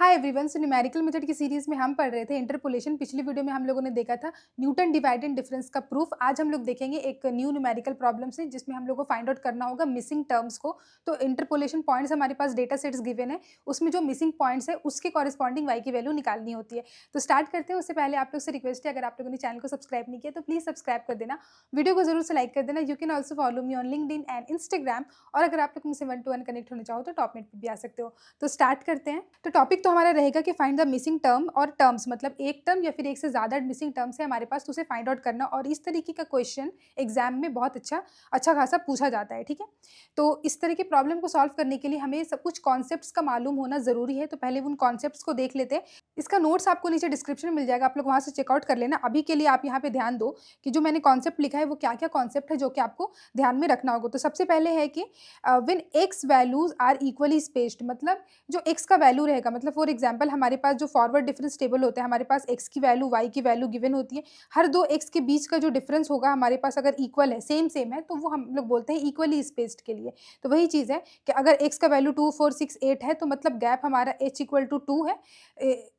Hi everyone. So numerical method की series में हम पढ़ रहे थे इंटरपोलेशन। पिछली वीडियो में हम लोगों ने देखा था न्यूटन डिवाइड एंड डिफरेंस का प्रूफ। आज हम लोग देखेंगे एक न्यू न्यूमेरिकल प्रॉब्लम से जिसमें हम लोग को फाइंड आउट करना होगा मिसिंग टर्म्स को। तो इंटरपोलेशन पॉइंट्स हमारे पास डेटा सेट्स गिवन है, उसमें जो मिसिंग पॉइंट्स है उसके कॉरेस्पॉन्डिंग वाई की वैल्यू निकालनी होती है। तो स्टार्ट करते हैं। उससे पहले आप लोग से रिक्वेस्ट है, अगर आप लोगों ने चैनल को सब्सक्राइब नहीं किया तो प्लीज सब्सक्राइब कर देना, वीडियो को जरूर से लाइक कर देना। You can also follow me on LinkedIn and Instagram, और अगर आप लोग मुझसे 1-to-1 कनेक्ट होना चाहो तो टॉपमेट पर भी आ सकते हो। तो स्टार्ट करते हैं। तो टॉपिक तो हमारा रहेगा कि फाइंड द मिसिंग टर्म, और टर्म्स मतलब एक टर्म या फिर एक से ज़्यादा मिसिंग टर्म्स है हमारे पास, तो उसे फाइंड आउट करना। और इस तरीके का क्वेश्चन एग्जाम में बहुत अच्छा खासा पूछा जाता है। ठीक है, तो इस तरह की प्रॉब्लम को सॉल्व करने के लिए हमें सब कुछ कॉन्सेप्ट्स का मालूम होना ज़रूरी है। तो पहले उन कॉन्सेप्ट्स को देख लेते हैं। इसका नोट्स आपको नीचे डिस्क्रिप्शन में मिल जाएगा, आप लोग वहाँ से चेकआउट कर लेना। अभी के लिए आप यहाँ पे ध्यान दो कि जो मैंने कॉन्सेप्ट लिखा है वो क्या क्या कॉन्सेप्ट है जो कि आपको ध्यान में रखना होगा। तो सबसे पहले है कि when X values are equally spaced, मतलब जो एक्स का वैल्यू रहेगा, मतलब फॉर एग्जांपल हमारे पास जो फॉरवर्ड डिफरेंस टेबल होता है, हमारे पास एक्स की वैल्यू वाई की वैल्यू गिवन होती है। हर दो एक्स के बीच का जो डिफरेंस होगा हमारे पास अगर इक्वल है, सेम है, तो वो हम लोग बोलते हैं इक्वली स्पेस्ड के लिए। तो वही चीज़ है कि अगर एक्स का वैल्यू 2, 4, 6, 8 है तो मतलब गैप हमारा h इक्वल टू 2 है।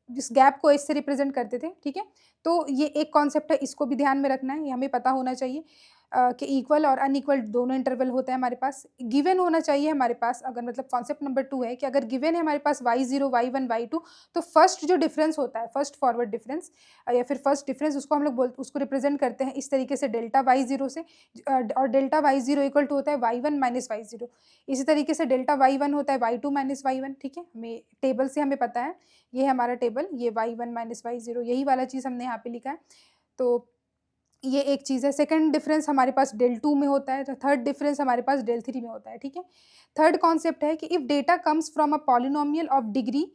जिस गैप को h से रिप्रेजेंट करते थे। ठीक है, तो ये एक कॉन्सेप्ट है, इसको भी ध्यान में रखना है, ये हमें पता होना चाहिए कि इक्वल और अनइक्वल दोनों इंटरवल होते हैं हमारे पास। गिवन होना चाहिए हमारे पास, अगर मतलब कॉन्सेप्ट नंबर 2 है कि अगर गिवन है हमारे पास y0, y1, y2, तो फर्स्ट जो डिफरेंस होता है, फर्स्ट फॉरवर्ड डिफरेंस या फिर फर्स्ट डिफरेंस, उसको हम लोग उसको रिप्रेजेंट करते हैं इस तरीके से डेल्टा y0 से। और डेल्टा y0 इक्वल टू होता है y1 माइनस y0। इसी तरीके से डेल्टा y1 होता है y2 माइनस y1। ठीक है, हमें टेबल से हमें पता है, ये है हमारा टेबल, ये y1 माइनस y0, यही वाला चीज़ हमने यहाँ पे लिखा है। तो ये एक चीज़ है। सेकंड डिफरेंस हमारे पास डेल 2 में होता है, तो थर्ड डिफरेंस हमारे पास डेल 3 में होता है। ठीक है, थर्ड कॉन्सेप्ट है कि if data comes from a polynomial of degree,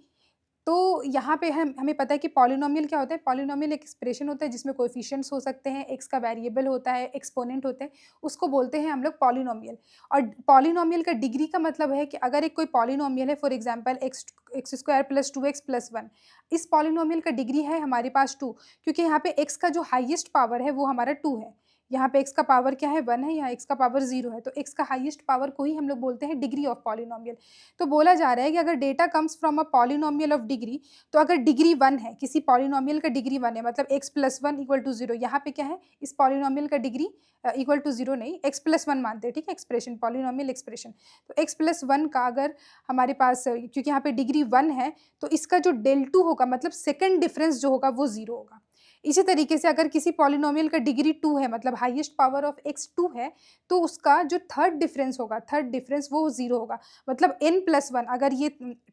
तो यहाँ पे हमें पता है कि पॉलिनोमियल क्या होता है। पॉलिनोमियल एक एक्सप्रेशन होता है जिसमें कोएफिशिएंट्स हो सकते हैं, एक्स का वेरिएबल होता है, एक्सपोनेंट होते हैं, उसको बोलते हैं हम लोग पॉलिनोमियल। और पॉलिनोमियल का डिग्री का मतलब है कि अगर एक कोई पॉलिनोमियल है, for example x square plus 2x plus 1, इस पॉलिनोमियल का डिग्री है हमारे पास 2, क्योंकि यहाँ पे एक्स का जो हाईएस्ट पावर है वो हमारा 2 है। यहाँ पे एक्स का पावर क्या है, 1 है, यहाँ एक्स का पावर 0 है, तो एक्स का हाईएस्ट पावर को ही हम लोग बोलते हैं डिग्री ऑफ पॉलिनोमियल। तो बोला जा रहा है कि अगर data comes from a polynomial of degree, तो अगर डिग्री 1 है, किसी पॉलिनोमियल का डिग्री 1 है, मतलब x प्लस 1 इक्वल टू 0, यहाँ पे क्या है, इस पॉलिनोमियल का डिग्री इक्वल टू 0 नहीं, x प्लस 1 मानते हैं। ठीक है, एक्सप्रेशन, पॉलिनोमियल एक्सप्रेशन। तो x प्लस 1 का अगर हमारे पास, क्योंकि यहाँ पे डिग्री 1 है, तो इसका जो डेल 2 होगा, मतलब सेकेंड डिफरेंस जो होगा वो 0 होगा। इसी तरीके से अगर किसी पॉलिनोमियल का डिग्री 2 है, मतलब हाईएस्ट पावर ऑफ x 2 है, तो उसका जो थर्ड डिफरेंस होगा, थर्ड डिफरेंस वो 0 होगा। मतलब n प्लस 1, अगर ये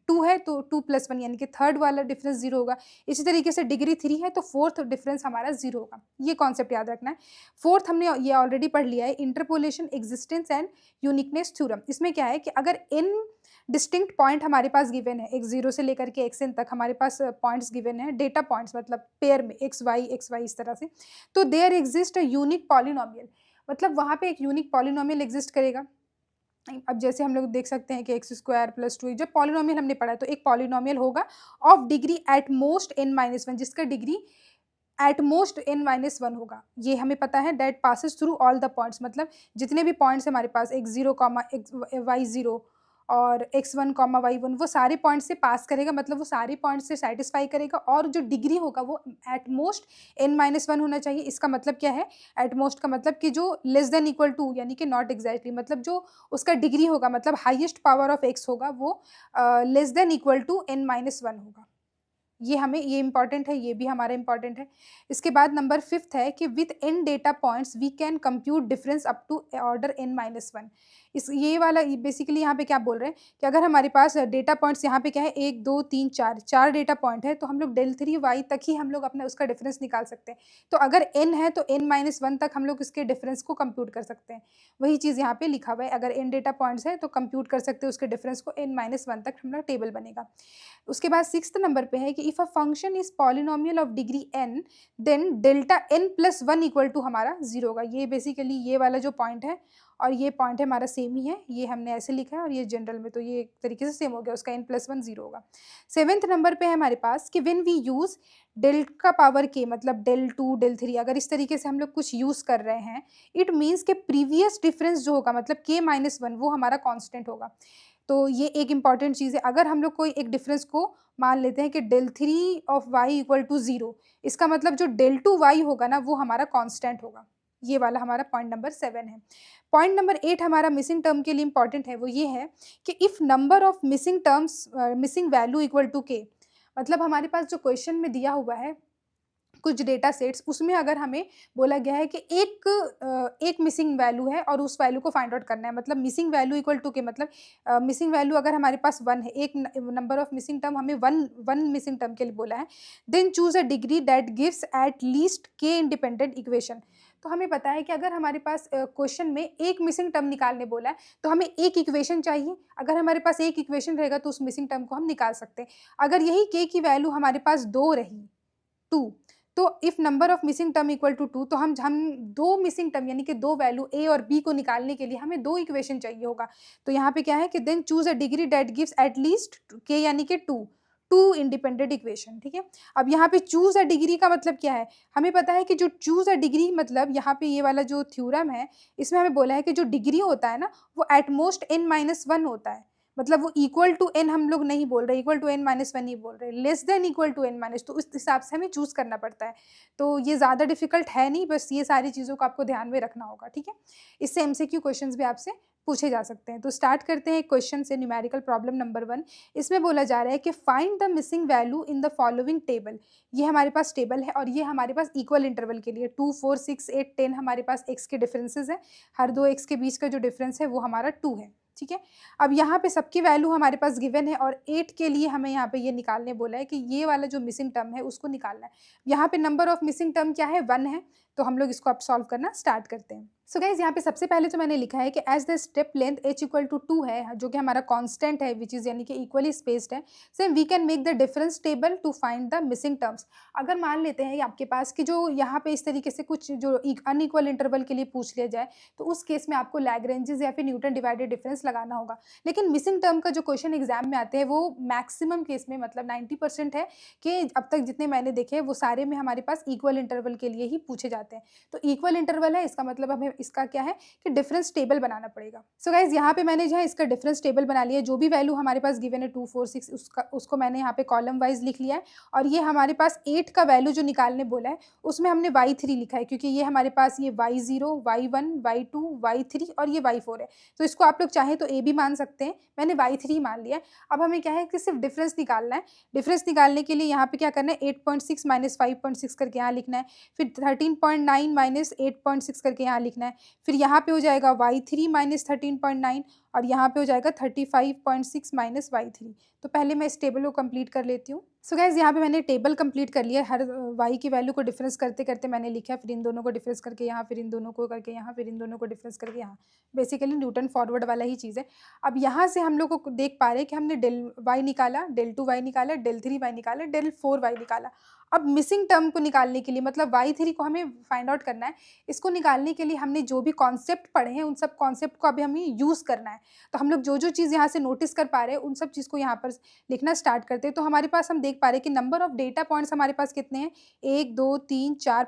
2 है तो 2 प्लस 1 यानी कि थर्ड वाला डिफरेंस 0 होगा। इसी तरीके से डिग्री 3 है तो फोर्थ डिफरेंस हमारा 0 होगा। ये कॉन्सेप्ट याद रखना है। फोर्थ हमने ये ऑलरेडी पढ़ लिया है, interpolation existence and uniqueness theorem. इसमें क्या है कि अगर n डिस्टिंक्ट पॉइंट हमारे पास गिवन है, x0 से लेकर के xn तक हमारे पास पॉइंट्स गिवन है, डेटा पॉइंट्स मतलब पेयर में x y इस तरह से, तो there exist a unique polynomial, मतलब वहाँ पे एक यूनिक पॉलिनोमियल एग्जिस्ट करेगा। अब जैसे हम लोग देख सकते हैं कि एक्स स्क्वायर प्लस 2, जब पॉलिनोमियल हमने पढ़ा है, तो एक पॉलिनोमियल होगा of degree at most n minus 1, जिसका degree at most n minus 1 होगा। ये हमें पता है, that passes through all the points, मतलब जितने भी पॉइंट्स हमारे पास x0 y0 और x1 y1, वो सारे पॉइंट से पास करेगा, मतलब वो सारे पॉइंट से सेटिस्फाई करेगा। और जो डिग्री होगा वो एट मोस्ट n माइनस 1 होना चाहिए। इसका मतलब क्या है, एट मोस्ट का मतलब कि जो लेस देन इक्वल टू, यानी कि नॉट एग्जैक्टली, मतलब जो उसका डिग्री होगा, मतलब हाईएस्ट पावर ऑफ x होगा, वो less than equal to n minus 1 होगा। ये इंपॉर्टेंट है, ये भी हमारा इंपॉर्टेंट है। इसके बाद नंबर 5th है कि with n data points we can compute difference up to order n minus 1। ये वाला बेसिकली यहाँ पे क्या बोल रहे हैं कि अगर हमारे पास डेटा पॉइंट्स यहाँ पे क्या है, 1 2 3 4 डेटा पॉइंट है, तो हम लोग डेल 3 y तक ही हम लोग अपना उसका डिफरेंस निकाल सकते हैं। तो अगर n है तो n माइनस 1 तक हम लोग इसके डिफरेंस को कंप्यूट कर सकते हैं। वही चीज़ यहाँ पे लिखा हुआ है, अगर n डेटा पॉइंट्स है तो कंप्यूट कर सकते हैं उसके डिफरेंस को, n माइनस 1 तक हमारा टेबल बनेगा। उसके बाद 6th नंबर पे है कि if a function is polynomial of degree n, then delta n plus 1 equal to हमारा 0 होगा। ये बेसिकली ये वाला जो पॉइंट है और ये पॉइंट है हमारा सेम ही है, ये हमने ऐसे लिखा है और ये जनरल में, तो ये एक तरीके से सेम हो गया, उसका n प्लस 1 0 होगा। 7th नंबर पे है हमारे पास कि व्हेन वी यूज डेल का पावर k, मतलब डेल 2 डेल 3, अगर इस तरीके से हम लोग कुछ यूज कर रहे हैं, इट मीन्स के प्रीवियस डिफरेंस जो होगा, मतलब k माइनस 1, वो हमारा कॉन्स्टेंट होगा। तो ये एक इम्पॉर्टेंट चीज़ है। अगर हम लोग कोई एक डिफरेंस को मान लेते हैं कि del three of Y equal to 0, इसका मतलब जो डेल टू वाई होगा ना वो हमारा कांस्टेंट होगा। ये वाला हमारा पॉइंट नंबर 7 है। पॉइंट नंबर 8 हमारा मिसिंग टर्म के लिए इम्पॉर्टेंट है, वो ये है कि if number of missing terms missing value equal to K, मतलब हमारे पास जो क्वेश्चन में दिया हुआ है कुछ डेटा सेट्स, उसमें अगर हमें बोला गया है कि एक मिसिंग वैल्यू है और उस वैल्यू को फाइंड आउट करना है, मतलब missing value equal to K मतलब मिसिंग वैल्यू अगर हमारे पास 1 है, एक नंबर ऑफ मिसिंग टर्म हमें वन मिसिंग टर्म के लिए बोला है, then choose a degree that gives at least K independent equation. तो हमें पता है कि अगर हमारे पास क्वेश्चन में एक मिसिंग टर्म निकालने बोला है तो हमें एक इक्वेशन चाहिए। अगर हमारे पास एक इक्वेशन रहेगा तो उस मिसिंग टर्म को हम निकाल सकते हैं। अगर यही के की वैल्यू हमारे पास 2 रही, 2, तो if number of missing term equal to 2, तो हम दो मिसिंग टर्म यानी कि दो वैल्यू ए और बी को निकालने के लिए हमें दो इक्वेशन चाहिए होगा। तो यहाँ पे क्या है कि then choose a degree that gives at least K यानी कि 2 इंडिपेंडेंट इक्वेशन। ठीक है, अब यहाँ पे चूज अ डिग्री का मतलब क्या है, हमें पता है कि जो चूज अ डिग्री मतलब यहाँ पे ये वाला जो थ्योरम है इसमें हमें बोला है कि जो डिग्री होता है ना वो एट मोस्ट n-1 होता है। मतलब वो इक्वल टू एन हम लोग नहीं बोल रहे, इक्वल टू n-1 नहीं बोल रहे, less than equal to n-, तो उस हिसाब से हमें चूज करना पड़ता है। तो ये ज़्यादा डिफिकल्ट है नहीं, बस ये सारी चीज़ों को आपको ध्यान में रखना होगा। ठीक है, इससे एमसीक्यू क्वेश्चंस भी आपसे पूछे जा सकते हैं। तो स्टार्ट करते हैं क्वेश्चन से, न्यूमेरिकल प्रॉब्लम नंबर 1। इसमें बोला जा रहा है कि find the missing value in the following table. ये हमारे पास टेबल है और ये हमारे पास इक्वल इंटरवल के लिए 2, 4, 6, 8, 10 हमारे पास एक्स के डिफरेंसेस है। हर दो एक्स के बीच का जो डिफरेंस है वो हमारा 2 है। ठीक है, अब यहाँ पे सबकी वैल्यू हमारे पास गिवन है और 8 के लिए हमें यहाँ पे ये निकालने बोला है कि ये वाला जो मिसिंग टर्म है उसको निकालना है। यहाँ पे नंबर ऑफ मिसिंग टर्म क्या है, 1 है। तो हम लोग इसको अब सॉल्व करना स्टार्ट करते हैं। सो गाइज यहाँ पे सबसे पहले तो मैंने लिखा है कि as the step length h equal to 2 है, जो कि हमारा कांस्टेंट है, विच इज यानी कि इक्वली स्पेस्ड है, same we can make the difference table to find the missing terms. अगर मान लेते हैं आपके पास कि जो यहाँ पे इस तरीके से कुछ जो अनइक्वल इंटरवल के लिए पूछ लिया जाए तो उस केस में आपको लैग्रेंजेस या फिर न्यूटन डिवाइडेड डिफरेंस लगाना होगा। लेकिन मिसिंग टर्म का जो क्वेश्चन एग्जाम में आते हैं वो मैक्सिमम केस में मतलब 90% है कि अब तक जितने मैंने देखे वो सारे में हमारे पास इक्वल इंटरवल के लिए ही पूछे जाते हैं। तो इक्वल इंटरवल है, इसका मतलब हमें इसका क्या है कि डिफरेंस टेबल बनाना पड़ेगा। सो गाइज यहाँ पे मैंने जो है इसका डिफरेंस टेबल बना लिया है। जो भी वैल्यू हमारे पास गिवन है 2, 4, 6 उसको मैंने यहाँ पे कॉलम वाइज लिख लिया है। और ये हमारे पास 8 का वैल्यू जो निकालने बोला है उसमें हमने y3 लिखा है, क्योंकि ये हमारे पास ये y0, y1, y2, y3 और ये y4 है। तो इसको आप लोग चाहें तो ए भी मान सकते हैं, मैंने y3 मान लिया है। अब हमें क्या है कि सिर्फ डिफरेंस निकालना है। डिफरेंस निकालने के लिए यहाँ पे क्या करना है, 8.6 माइनस 5.6 करके यहाँ लिखना है, फिर 13.9 माइनस 8.6 करके यहाँ लिखना है, फिर यहाँ पे हो जाएगा y3 माइनस 13.9 और यहाँ पे हो जाएगा 35.6 माइनस y3। तो पहले मैं इस टेबल को कंप्लीट कर लेती हूँ। सो गाइज यहाँ पे मैंने टेबल कंप्लीट कर लिया। हर y की वैल्यू को डिफरेंस करते करते मैंने लिखा, फिर इन दोनों को डिफरेंस करके यहाँ, फिर इन दोनों को करके यहाँ, फिर इन दोनों को डिफरेंस करके यहाँ। बेसिकली न्यूटन फॉरवर्ड वाला ही चीज़ है। अब यहाँ से हम लोग को देख पा रहे हैं कि हमने डेल y निकाला, डेल 2y निकाला, डेल 3y निकाला, डेल 4y निकाला। अब मिसिंग टर्म को निकालने के लिए मतलब y3 को हमें फाइंड आउट करना है। इसको निकालने के लिए हमने जो भी कॉन्सेप्ट पढ़े हैं उन सब कॉन्सेप्ट को अभी हमें यूज़ करना है। तो हम लोग जो जो चीज़ यहाँ से नोटिस कर पा रहे हैं उन सब चीज़ को यहाँ पर लिखना स्टार्ट करते हैं। तो हमारे पास हम देख पा रहे हैं कि नंबर ऑफ डेटा पॉइंट्स हमारे पास कितने हैं, 1, 2, 3, 4,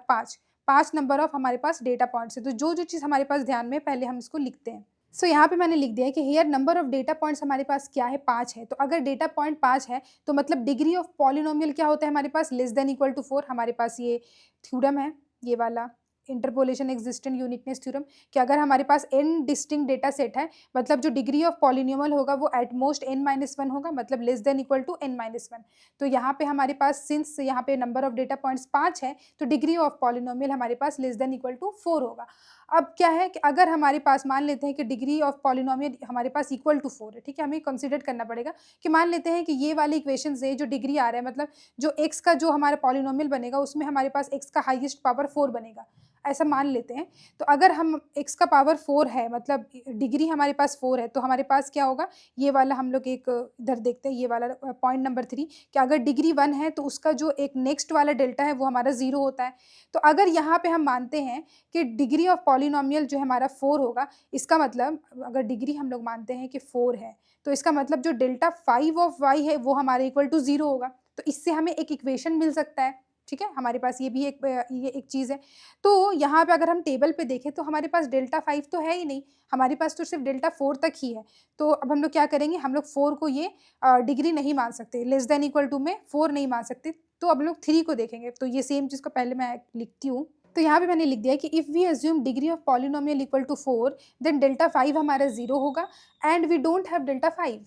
5 नंबर ऑफ हमारे पास डेटा पॉइंट्स है। तो जो जो चीज़ हमारे पास ध्यान में पहले हम इसको लिखते हैं। सो यहाँ पे मैंने लिख दिया है कि here number of data points हमारे पास क्या है, 5 है। तो अगर डेटा पॉइंट 5 है तो मतलब डिग्री ऑफ पॉलिनोमियल क्या होता है हमारे पास, लेस देन इक्वल टू 4। हमारे पास ये थ्योरम है, ये वाला इंटरपोलेशन एक्जिस्टेंट यूनिकनेस थ्योरम, कि अगर हमारे पास n डिस्टिंक्ट डेटा सेट है मतलब जो डिग्री ऑफ पॉलिनोमियल होगा वो एट मोस्ट n-1 होगा, मतलब less than equal to n-1। तो यहाँ पे हमारे पास सिंस यहाँ पे नंबर ऑफ डेटा पॉइंट्स 5 है तो डिग्री ऑफ पॉलिनोमियल हमारे पास लेस देन इक्वल टू 4 होगा। अब क्या है कि अगर हमारे पास मान लेते हैं कि डिग्री ऑफ पॉलिनोमियल हमारे पास इक्वल टू 4 है, ठीक है, हमें कंसीडर करना पड़ेगा कि मान लेते हैं कि ये वाले इक्वेशन से जो डिग्री आ रहा है मतलब जो x का जो हमारा पॉलिनोमियल बनेगा उसमें हमारे पास x का हाईएस्ट पावर 4 बनेगा, ऐसा मान लेते हैं। तो अगर हम x का पावर 4 है मतलब डिग्री हमारे पास 4 है तो हमारे पास क्या होगा, ये वाला हम लोग एक इधर देखते हैं, ये वाला पॉइंट नंबर 3 कि अगर डिग्री 1 है तो उसका जो एक नेक्स्ट वाला डेल्टा है वो हमारा 0 होता है। तो अगर यहाँ पे हम मानते हैं कि डिग्री ऑफ पॉलिनोमियल जो हमारा 4 होगा, इसका मतलब अगर डिग्री हम लोग मानते हैं कि 4 है तो इसका मतलब जो डेल्टा 5 ऑफ y है वो हमारे इक्वल टू 0 होगा। तो इससे हमें एक इक्वेशन मिल सकता है। ठीक है, हमारे पास ये भी ये एक चीज़ है। तो यहाँ पे अगर हम टेबल पे देखें तो हमारे पास डेल्टा 5 तो है ही नहीं, हमारे पास तो सिर्फ डेल्टा 4 तक ही है। तो अब हम लोग क्या करेंगे, हम लोग 4 को ये डिग्री नहीं मान सकते, लेस देन इक्वल टू में 4 नहीं मान सकते, तो अब हम लोग 3 को देखेंगे। तो ये सेम चीज़ को पहले मैं लिखती हूँ। तो यहाँ पे मैंने लिख दिया है कि if we assume degree of polynomial equal to 4 then delta 5 हमारा 0 होगा and we don't have delta 5।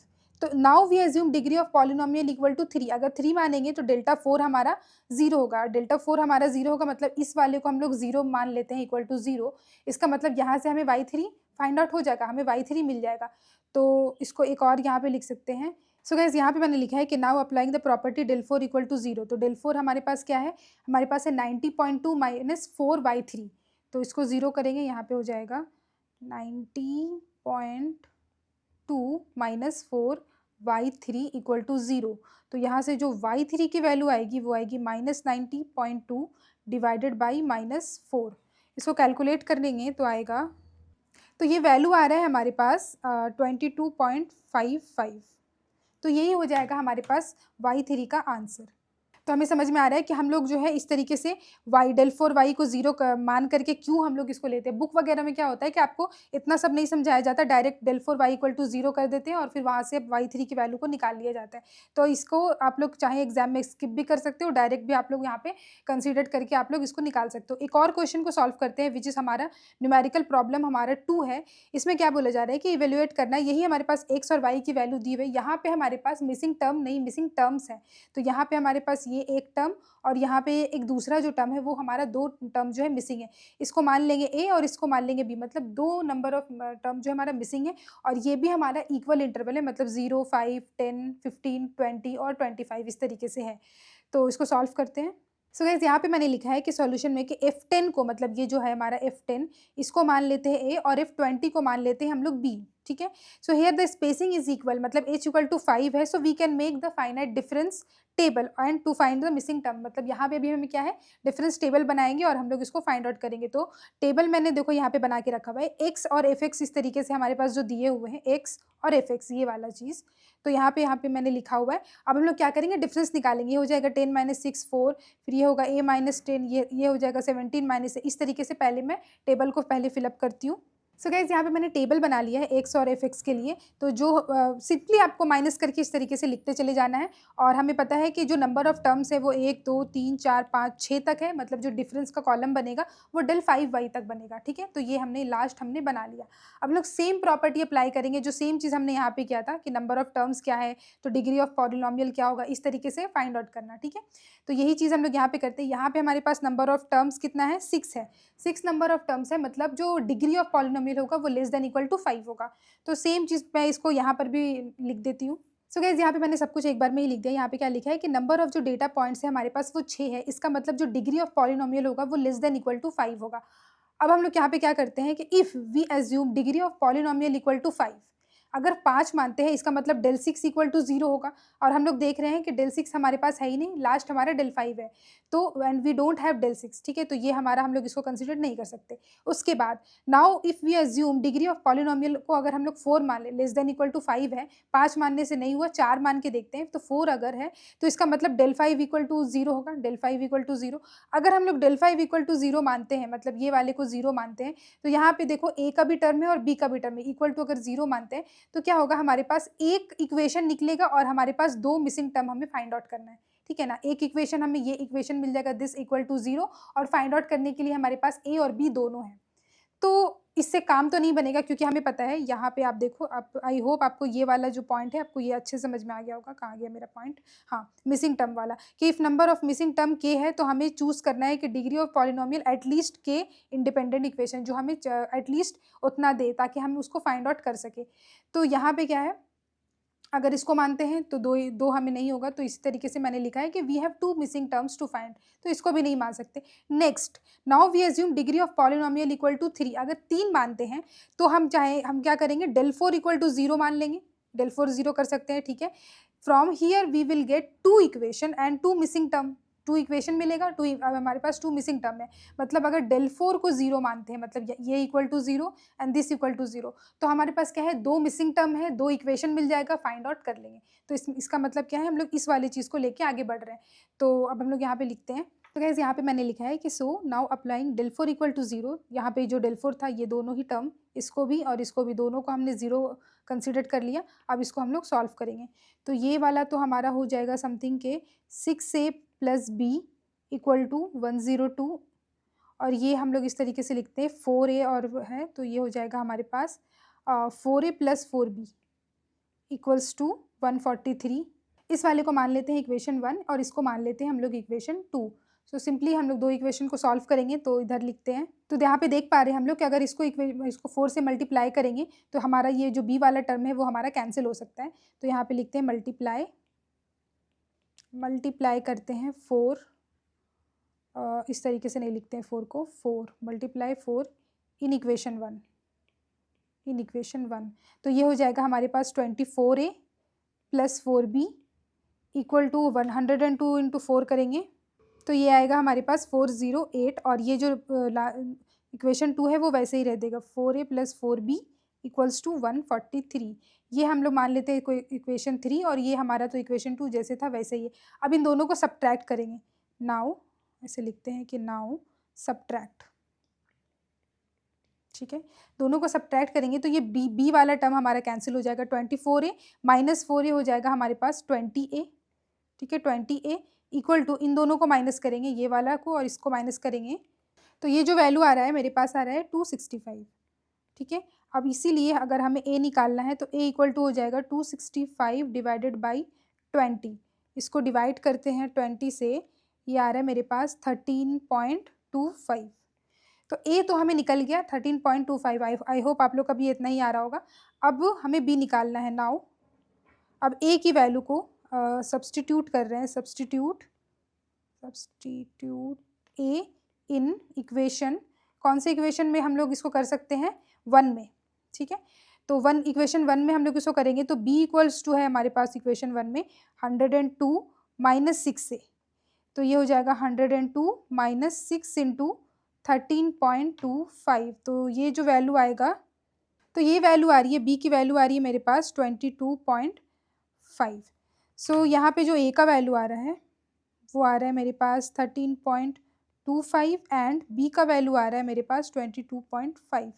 तो now we assume degree of polynomial equal to 3, अगर 3 मानेंगे तो डेल्टा 4 हमारा 0 होगा। डेल्टा 4 हमारा 0 होगा, मतलब इस वाले को हम लोग 0 मान लेते हैं इक्वल टू 0। इसका मतलब यहाँ से हमें y3 फाइंड आउट हो जाएगा, हमें y3 मिल जाएगा। तो इसको एक और यहाँ पे लिख सकते हैं। सो गाइस यहाँ पे मैंने लिखा है कि now applying the property del 4 equal to 0। तो डेल 4 हमारे पास क्या है, हमारे पास है 90.2 माइनस 4/3। तो इसको 0 करेंगे, यहाँ पे हो जाएगा 90.2 माइनस 4/3 इक्वल टू 0। तो यहाँ से जो y3 की वैल्यू आएगी वो आएगी -90.2 डिवाइडेड बाई -4। इसको कैलकुलेट कर लेंगे तो आएगा, तो ये वैल्यू आ रहा है हमारे पास 22.55। तो यही हो जाएगा हमारे पास y3 का आंसर। तो हमें समझ में आ रहा है कि हम लोग जो है इस तरीके से डेल 4 वाई को 0 मान करके क्यों हम लोग इसको लेते हैं। बुक वगैरह में क्या होता है कि आपको इतना सब नहीं समझाया जाता, direct del 4 Y equal to 0 कर देते हैं और फिर वहाँ से y3 की वैल्यू को निकाल लिया जाता है। तो इसको आप लोग चाहे एग्जाम में स्किप भी कर सकते हो, डायरेक्ट भी आप लोग यहाँ पे कंसिडर करके आप लोग इसको निकाल सकते हो। एक और क्वेश्चन को सॉल्व करते हैं, विच इज़ हमारा न्यूमेरिकल प्रॉब्लम हमारा 2 है। इसमें क्या बोला जा रहा है कि इवेल्युएट करना है, यही हमारे पास x और y की वैल्यू दी हुई है। यहाँ पे हमारे पास मिसिंग टर्म नहीं, मिसिंग टर्म्स है। तो यहाँ पे हमारे पास ये एक टर्म और यहाँ पे एक दूसरा जो टर्म है वो हमारा 2 टर्म जो है मिसिंग है। इसको मान लेंगे a और इसको मान लेंगे b, मतलब 2 नंबर ऑफ टर्म जो हमारा मिसिंग है और ये भी हमारा इक्वल इंटरवल है, मतलब 0, 5, 10, 15, 20 और 25 इस तरीके से है। तो इसको सॉल्व करते हैं। सो गाइस यहाँ पे मैंने लिखा है कि सॉल्यूशन में कि F10 को, मतलब ये जो है हमारा F10, इसको मान लेते हैं a और F20 को मान लेते हैं हम लोग b। ठीक है, so here the spacing is equal, मतलब h इक्वल टू 5 है, so we can make the finite difference table and to find the missing term. मतलब यहाँ पे भी हमें क्या है, डिफरेंस टेबल बनाएंगे और हम लोग इसको फाइंड आउट करेंगे। तो टेबल मैंने देखो यहाँ पे बना के रखा हुआ है, x और fx इस तरीके से हमारे पास जो दिए हुए हैं, x और fx ये वाला चीज़। तो यहाँ पे मैंने लिखा हुआ है। अब हम लोग क्या करेंगे, डिफरेंस निकालेंगे। ये हो जाएगा 10 माइनस 6 4, फिर ये होगा a माइनस 10, ये हो जाएगा 17 माइनस। इस तरीके से पहले मैं टेबल को पहले फिलअप करती हूँ। सो गाइस यहाँ पे मैंने टेबल बना लिया है x और fx के लिए। तो जो सिंपली आपको माइनस करके इस तरीके से लिखते चले जाना है और हमें पता है कि जो नंबर ऑफ टर्म्स है वो 1 2 3 4 5 6 तक है, मतलब जो डिफरेंस का कॉलम बनेगा वो डेल 5y तक बनेगा। ठीक है, तो ये हमने बना लिया। अब लोग सेम प्रॉपर्टी अप्लाई करेंगे, जो सेम चीज़ हमने यहाँ पे किया था कि नंबर ऑफ टर्म्स क्या है तो डिग्री ऑफ पॉलिनोमियल क्या होगा, इस तरीके से फाइंड आउट करना। ठीक है, तो यही चीज़ हम लोग यहाँ पे करते हैं। यहाँ पे हमारे पास नंबर ऑफ टर्म्स कितना है, 6 है। 6 नंबर ऑफ टर्म्स है, मतलब जो डिग्री ऑफ पॉलिनोमियल होगा वो लेस देन इक्वल टू 5 होगा। तो सेम चीज़ मैं इसको यहाँ पर भी लिख देती हूँ। सो गाइस यहाँ पे मैंने सब कुछ एक बार में ही लिख दिया। यहाँ पे क्या लिखा है कि नंबर ऑफ जो डेटा पॉइंट्स है हमारे पास वो 6 है, इसका मतलब जो डिग्री ऑफ पॉलिनोमियल होगा वो लेस देन इक्वल टू 5 होगा। अब हम लोग यहाँ पे क्या करते हैं कि if we assume degree of polynomial equal to 5, अगर 5 मानते हैं इसका मतलब डेल 6 इक्वल टू 0 होगा। और हम लोग देख रहे हैं कि डेल 6 हमारे पास है ही नहीं, लास्ट हमारा डेल 5 है। तो and we don't have del 6। ठीक है, तो ये हमारा, हम लोग इसको कंसिडर नहीं कर सकते। उसके बाद now if we assume degree of polynomial को अगर हम लोग 4 मान ले, लेस देन इक्वल टू 5 है, 5 मानने से नहीं हुआ, 4 मान के देखते हैं। तो 4 अगर है तो इसका मतलब डेल 5 इक्वल टू 0 होगा, डेल 5 इक्वल टू 0। अगर हम लोग डेल 5 इक्वल टू 0 मानते हैं, मतलब ये वाले को 0 मानते हैं, तो यहाँ पे देखो a का भी टर्म है और b का भी टर्म है, इक्वल टू अगर 0 मानते हैं तो क्या होगा, हमारे पास एक इक्वेशन निकलेगा और हमारे पास 2 मिसिंग टर्म हमें फाइंड आउट करना है। ठीक है ना, एक इक्वेशन हमें ये इक्वेशन मिल जाएगा दिस इक्वल टू 0, और फाइंड आउट करने के लिए हमारे पास a और b दोनों हैं। तो इससे काम तो नहीं बनेगा, क्योंकि हमें पता है, यहाँ पे आप देखो, आप आई होप आपको ये वाला जो पॉइंट है आपको ये अच्छे समझ में आ गया होगा। कहाँ गया मेरा पॉइंट, हाँ, मिसिंग टर्म वाला, कि if number of missing term k है तो हमें चूज करना है कि degree of polynomial at least k independent equation जो हमें एटलीस्ट उतना दे ताकि हम उसको फाइंड आउट कर सके। तो यहाँ पे क्या है, अगर इसको मानते हैं तो दो हमें नहीं होगा, तो इसी तरीके से मैंने लिखा है कि we have 2 missing terms to find, तो इसको भी नहीं मान सकते। Next, now we assume degree of polynomial equal to 3, अगर 3 मानते हैं तो हम क्या करेंगे, डेल 4 इक्वल टू 0 मान लेंगे, डेल 4 0 कर सकते हैं। ठीक है, from here we will get 2 equation and 2 missing term, 2 equation मिलेगा, अब हमारे पास 2 मिसिंग टर्म है। मतलब अगर डेल 4 को 0 मानते हैं, मतलब ये equal to 0 and this equal to 0, तो हमारे पास क्या है, 2 मिसिंग टर्म है, 2 इक्वेशन मिल जाएगा, फाइंड आउट कर लेंगे। तो इसका मतलब क्या है, हम लोग इस वाली चीज़ को लेके आगे बढ़ रहे हैं। तो अब हम लोग यहाँ पे लिखते हैं तो गाइस यहाँ पे मैंने लिखा है कि so now applying del 4 equal to 0, यहाँ पे जो del 4 था ये दोनों ही टर्म, इसको भी और इसको भी, दोनों को हमने 0 कंसिडर कर लिया। अब इसको हम लोग सॉल्व करेंगे। तो ये वाला तो हमारा हो जाएगा समथिंग के 6a plus B equal to 102, और ये हम लोग इस तरीके से लिखते हैं 4a और है, तो ये हो जाएगा हमारे पास 4a plus 4b equals to 143। इस वाले को मान लेते हैं इक्वेशन 1 और इसको मान लेते हैं हम लोग इक्वेशन 2। सो सिंपली हम लोग दो इक्वेशन को सॉल्व करेंगे, तो इधर लिखते हैं। तो यहाँ पे देख पा रहे हैं हम लोग कि अगर इसको 4 से मल्टीप्लाई करेंगे तो हमारा ये जो b वाला टर्म है वो हमारा कैंसिल हो सकता है। तो यहाँ पे लिखते हैं मल्टीप्लाई करते हैं 4, इस तरीके से नहीं लिखते हैं 4 को, 4 मल्टीप्लाई 4 इन इक्वेशन 1, तो ये हो जाएगा हमारे पास 24a plus 4b equal to 102 into 4 करेंगे तो ये आएगा हमारे पास 408, और ये जो इक्वेशन 2 है वो वैसे ही रह देगा 4a plus 4b equals to 143। ये हम लोग मान लेते हैं इक्वेशन 3, और ये हमारा तो इक्वेशन 2 जैसे था वैसे ही है। अब इन दोनों को सब्ट्रैक्ट करेंगे। नाउ ऐसे लिखते हैं कि नाउ सब्ट्रैक्ट, ठीक है, दोनों को सब्ट्रैक्ट करेंगे तो ये बी वाला टर्म हमारा कैंसिल हो जाएगा। 24a माइनस 4a हो जाएगा हमारे पास 20a, ठीक है, 20a इक्वल टू, इन दोनों को माइनस करेंगे, ये वाला को और इसको माइनस करेंगे, तो ये जो वैल्यू आ रहा है मेरे पास आ रहा है 265, ठीक है। अब इसीलिए अगर हमें a निकालना है तो a इक्वल टू हो जाएगा 265 डिवाइडेड बाई 20। इसको डिवाइड करते हैं 20 से, ये आ रहा है मेरे पास 13.25। तो a तो हमें निकल गया 13.25। आई होप आप लोग का भी इतना ही आ रहा होगा। अब हमें b निकालना है। नाउ अब a की वैल्यू को सब्सटीट्यूट कर रहे हैं, सब्सटीट्यूट a इन इक्वेशन, कौन से इक्वेशन में हम लोग इसको कर सकते हैं, 1 में, ठीक है। तो इक्वेशन 1 में हम लोग इसको करेंगे तो b इक्वल्स टू है हमारे पास इक्वेशन 1 में 102 माइनस 6 से, तो ये हो जाएगा 102 माइनस 6 इंटू 13.25। तो ये जो वैल्यू आएगा, तो ये वैल्यू आ रही है, b की वैल्यू आ रही है मेरे पास 22.5। सो यहाँ पे जो a का वैल्यू आ रहा है वो आ रहा है मेरे पास 13.25 एंड b का वैल्यू आ रहा है मेरे पास 22.5।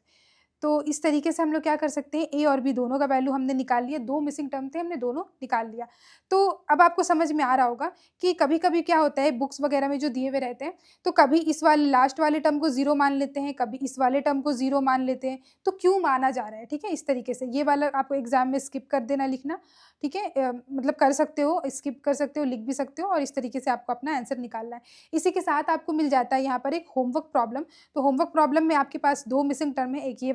तो इस तरीके से हम लोग क्या कर सकते हैं, a और b दोनों का वैल्यू हमने निकाल लिया, दो मिसिंग टर्म थे हमने दोनों निकाल लिया। तो अब आपको समझ में आ रहा होगा कि कभी कभी क्या होता है बुक्स वगैरह में जो दिए हुए रहते हैं, तो कभी इस वाले लास्ट वाले टर्म को 0 मान लेते हैं, कभी इस वाले टर्म को 0 मान लेते हैं, तो क्यों माना जा रहा है, ठीक है। इस तरीके से ये वाला आपको एग्जाम में स्किप कर देना लिखना, ठीक है, मतलब कर सकते हो, स्किप कर सकते हो, लिख भी सकते हो, और इस तरीके से आपको अपना आंसर निकालना है। इसी के साथ आपको मिल जाता है यहाँ पर एक होमवर्क प्रॉब्लम। तो होमवर्क प्रॉब्लम में आपके पास दो मिसिंग टर्म है, एक ये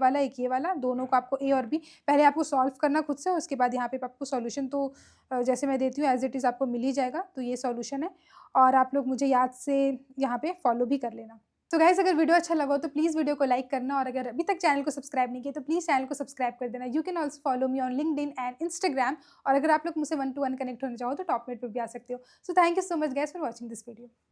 वाला, दोनों को आपको ए और बी पहले आपको सॉल्व करना खुद से, उसके बाद यहाँ पे आपको सॉल्यूशन तो जैसे मैं देती हूँ एज इट इज़ आपको मिल ही जाएगा। तो ये सॉल्यूशन है, और आप लोग मुझे याद से यहाँ पे फॉलो भी कर लेना। तो गाइस अगर वीडियो अच्छा लगा हो तो प्लीज़ वीडियो को लाइक करना, और अगर अभी तक चैनल को सब्सक्राइब नहीं किया तो प्लीज़ चैनल को सब्सक्राइब कर देना। You can also follow me on LinkedIn and Instagram, और अगर आप लोग मुझसे 1-to-1 कनेक्ट होना चाहो तो टॉपमेट पर भी आ सकते हो। So thank you so much guys for watching this video.